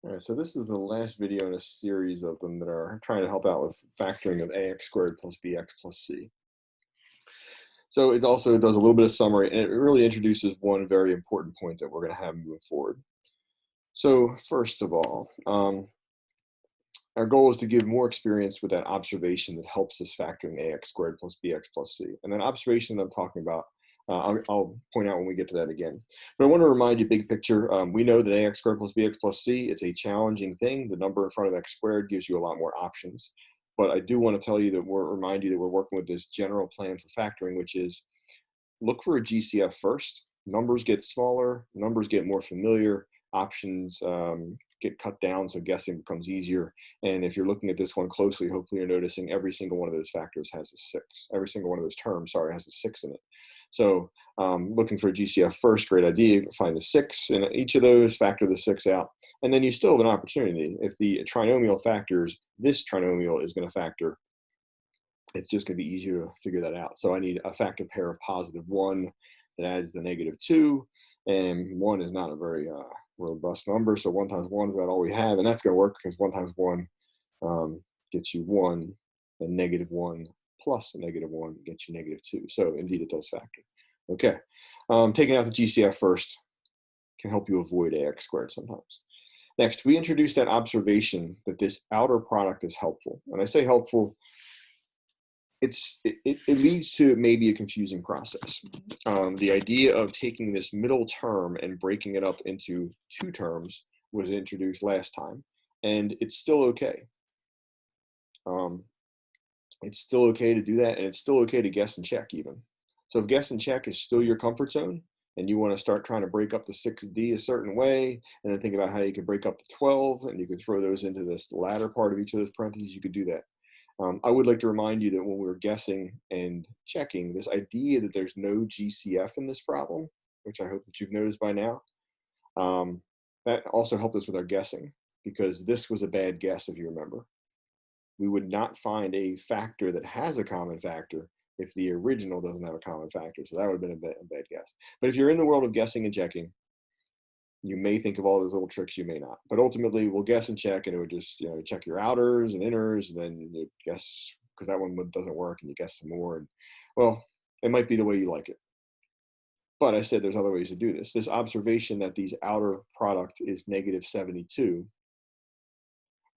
All right, so this is the last video in a series of them that are trying to help out with factoring of ax squared plus bx plus c. So it also does a little bit of summary, and it really introduces one very important point that we're going to have moving forward. So first of all, our goal is to give more experience with that observation that helps us factoring ax squared plus bx plus c. And that observation that I'm talking about, I'll point out when we get to that again. But I want to remind you, big picture, we know that ax squared plus bx plus c, it's a challenging thing. The number in front of x squared gives you a lot more options. But I do want to tell you that remind you that we're working with this general plan for factoring, which is look for a GCF first. Numbers get smaller, numbers get more familiar, options get cut down, so guessing becomes easier. And if you're looking at this one closely, hopefully you're noticing every single one of those factors has a 6. Every single one of those terms, sorry, has a 6 in it. So looking for a GCF first, great idea. Find the 6 in each of those, factor the 6 out. And then you still have an opportunity. If the trinomial factors, this trinomial is going to factor, it's just going to be easier to figure that out. So I need a factor pair of +1 that adds the -2. And 1 is not a very robust number. So 1 times 1 is about all we have. And that's going to work because 1 times 1 gets you 1. And -1 plus a -1 gets you -2. So indeed it does factor. Okay. Taking out the GCF first can help you avoid ax squared sometimes. Next, we introduced that observation that this outer product is helpful. And I say helpful, it leads to maybe a confusing process. The idea of taking this middle term and breaking it up into 2 terms was introduced last time, and it's still okay. It's still okay to do that, and it's still okay to guess and check even. So if guess and check is still your comfort zone, and you want to start trying to break up the 6D a certain way, and then think about how you can break up the 12, and you can throw those into this latter part of each of those parentheses, you could do that. I would like to remind you that when we were guessing and checking, this idea that there's no GCF in this problem, which I hope that you've noticed by now, that also helped us with our guessing, because this was a bad guess, if you remember. We would not find a factor that has a common factor if the original doesn't have a common factor. So that would have been a bad guess. But if you're in the world of guessing and checking, you may think of all those little tricks, you may not. But ultimately, we'll guess and check, and it would just, check your outers and inners, and then you guess, because that one doesn't work, and you guess some more. And, well, it might be the way you like it. But I said there's other ways to do this. This observation that these outer product is -72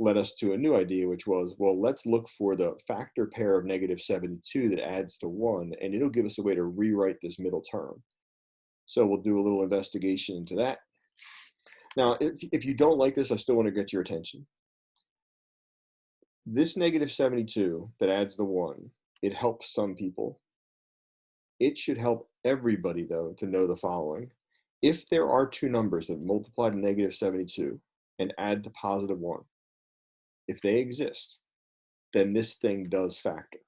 led us to a new idea, which was, well, let's look for the factor pair of -72 that adds to 1, and it'll give us a way to rewrite this middle term. So we'll do a little investigation into that. Now, if you don't like this, I still want to get your attention. This -72 that adds the 1, it helps some people. It should help everybody, though, to know the following. If there are 2 numbers that multiply to -72 and add to +1, if they exist, then this thing does factor.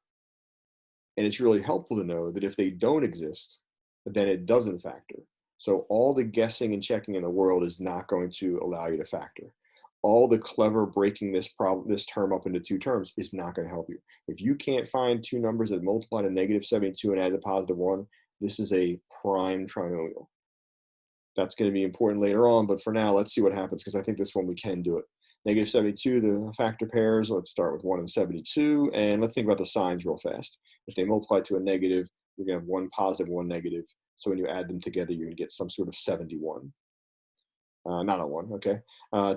And it's really helpful to know that if they don't exist, then it doesn't factor. So all the guessing and checking in the world is not going to allow you to factor. All the clever breaking this term up into 2 terms is not going to help you. If you can't find 2 numbers that multiply to -72 and add to +1, this is a prime trinomial. That's going to be important later on, but for now, let's see what happens, because I think this one we can do it. -72, the factor pairs, let's start with 1 and 72, and let's think about the signs real fast. If they multiply to a negative, you're going to have 1 positive, 1 negative. So when you add them together, you're going to get some sort of 71. Not a 1, okay.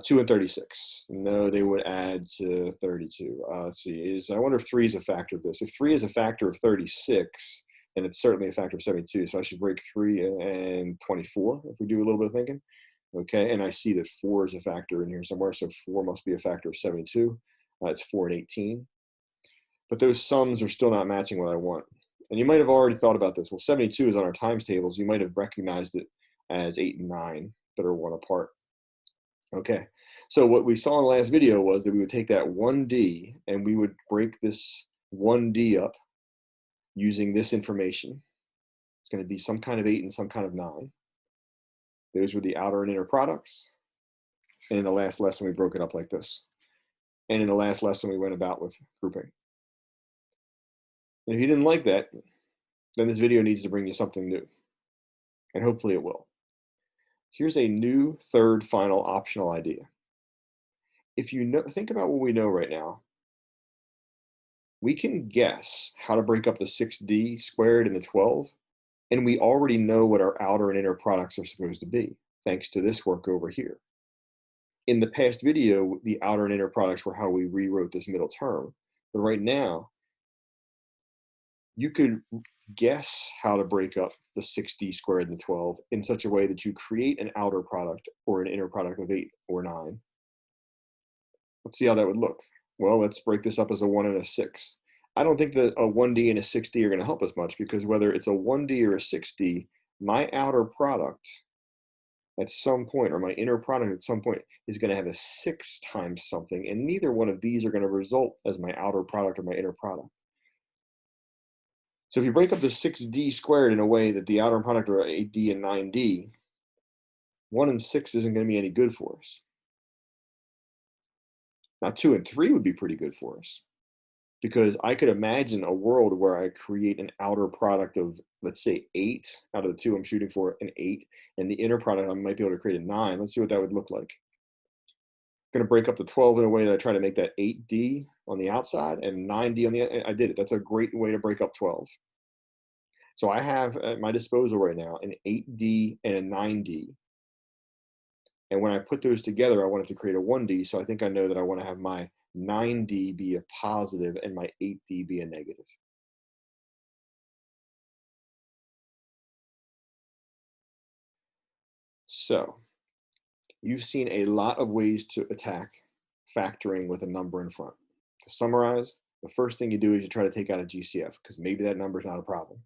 2 and 36. No, they would add to 32. Let's see, I wonder if 3 is a factor of this. If 3 is a factor of 36, then it's certainly a factor of 72. So I should break 3 and 24 if we do a little bit of thinking. Okay, and I see that 4 is a factor in here somewhere, so 4 must be a factor of 72. It's 4 and 18. But those sums are still not matching what I want. And you might have already thought about this. Well, 72 is on our times tables. You might have recognized it as 8 and 9 that are 1 apart. Okay, so what we saw in the last video was that we would take that 1D and we would break this 1D up using this information. It's going to be some kind of 8 and some kind of 9. Those were the outer and inner products. And in the last lesson, we broke it up like this. And in the last lesson, we went about with grouping. And if you didn't like that, then this video needs to bring you something new. And hopefully it will. Here's a new third final optional idea. if you know, think about what we know right now. We can guess how to break up the 6d squared and the 12, and we already know what our outer and inner products are supposed to be, thanks to this work over here. In the past video, the outer and inner products were how we rewrote this middle term. But right now, you could guess how to break up the 6d squared and the 12 in such a way that you create an outer product or an inner product of 8 or 9. Let's see how that would look. Well, let's break this up as a 1 and a 6. I don't think that a 1D and a 6D are going to help us much, because whether it's a 1D or a 6D, my outer product at some point, or my inner product at some point, is going to have a 6 times something, and neither one of these are going to result as my outer product or my inner product. So if you break up the 6D squared in a way that the outer product are 8D and 9D, 1 and 6 isn't going to be any good for us. Now 2 and 3 would be pretty good for us, because I could imagine a world where I create an outer product of, let's say, 8 out of the 2 I'm shooting for, an 8, and the inner product I might be able to create a 9. Let's see what that would look like. I'm going to break up the 12 in a way that I try to make that 8D on the outside and 9D on the. I did it. That's a great way to break up 12. So I have at my disposal right now an 8D and a 9D. And when I put those together, I wanted to create a 1D. So I think I know that I want to have my 9D be a positive and my 8D be a negative. So you've seen a lot of ways to attack factoring with a number in front. To summarize, the first thing you do is you try to take out a GCF, because maybe that number is not a problem.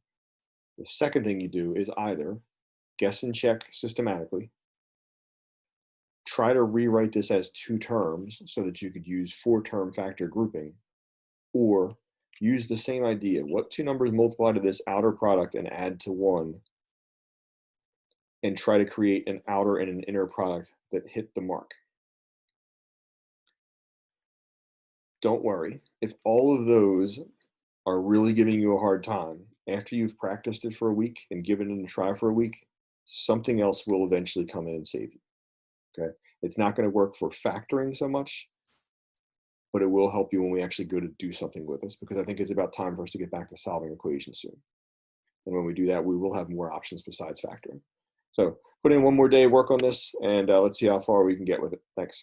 The second thing you do is either guess and check systematically, try to rewrite this as 2 terms so that you could use 4-term factor grouping, or use the same idea. What 2 numbers multiply to this outer product and add to 1, and try to create an outer and an inner product that hit the mark. Don't worry, if all of those are really giving you a hard time, after you've practiced it for a week and given it a try for a week, something else will eventually come in and save you. Okay? It's not going to work for factoring so much, but it will help you when we actually go to do something with this, because I think it's about time for us to get back to solving equations soon. And when we do that, we will have more options besides factoring. So put in one more day, work on this, and let's see how far we can get with it. Thanks.